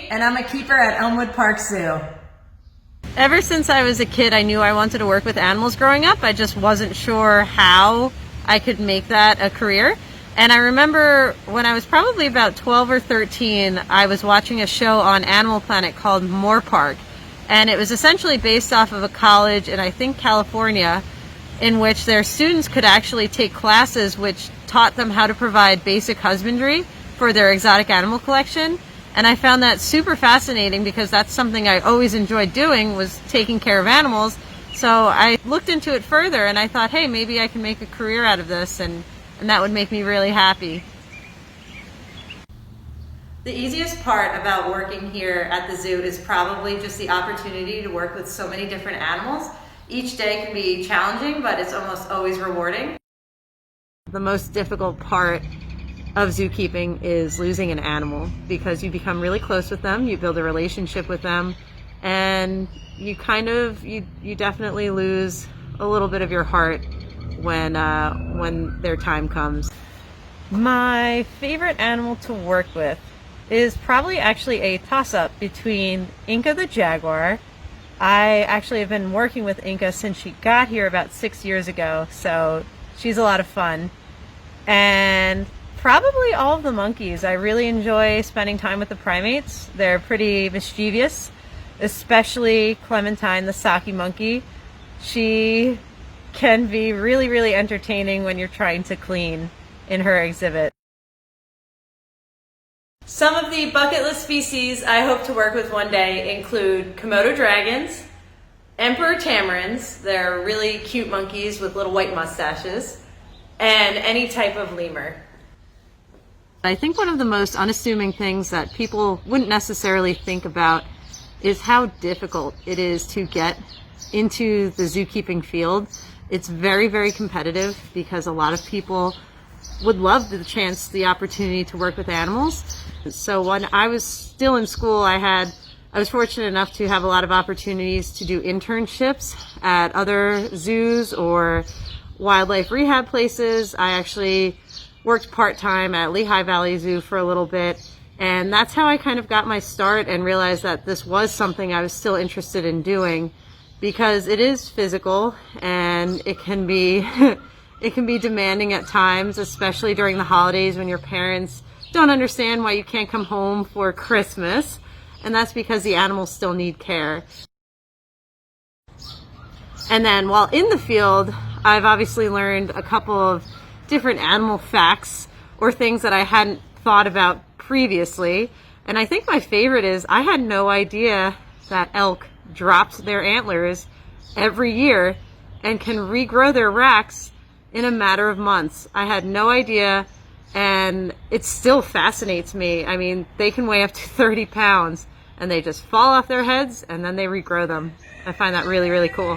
Kate, and I'm a keeper at Elmwood Park Zoo. Ever since I was a kid, I knew I wanted to work with animals growing up. I just wasn't sure how I could make that a career. And I remember when I was probably about 12 or 13, I was watching a show on Animal Planet called Moore Park. And it was essentially based off of a college in, I think, California, in which their students could actually take classes which taught them how to provide basic husbandry for their exotic animal collection. And I found that super fascinating because that's something I always enjoyed doing, was taking care of animals. So I looked into it further and I thought, hey, maybe I can make a career out of this, and that would make me really happy. The easiest part about working here at the zoo is probably just the opportunity to work with so many different animals. Each day can be challenging, but it's almost always rewarding. The most difficult part of zookeeping is losing an animal, because you become really close with them, you build a relationship with them, and you definitely lose a little bit of your heart when their time comes. My favorite animal to work with is probably actually a toss-up between Inca the jaguar. I actually have been working with Inca since she got here about 6 years ago, so she's a lot of fun. And probably all of the monkeys. I really enjoy spending time with the primates. They're pretty mischievous, especially Clementine, the Saki monkey. She can be really, really entertaining when you're trying to clean in her exhibit. Some of the bucket list species I hope to work with one day include Komodo dragons, emperor tamarins, they're really cute monkeys with little white mustaches, and any type of lemur. I think one of the most unassuming things that people wouldn't necessarily think about is how difficult it is to get into the zookeeping field. It's very, very competitive because a lot of people would love the opportunity to work with animals. So when I was still in school, I was fortunate enough to have a lot of opportunities to do internships at other zoos or wildlife rehab places. I actually worked part-time at Lehigh Valley Zoo for a little bit, and that's how I kind of got my start and realized that this was something I was still interested in doing, because it is physical and it can be it can be demanding at times, especially during the holidays when your parents don't understand why you can't come home for Christmas, and that's because the animals still need care. And then while in the field, I've obviously learned a couple of different animal facts or things that I hadn't thought about previously. And I think my favorite is I had no idea that elk dropped their antlers every year and can regrow their racks in a matter of months. I had no idea, and it still fascinates me. I mean, they can weigh up to 30 pounds and they just fall off their heads and then they regrow them. I find that really, really cool.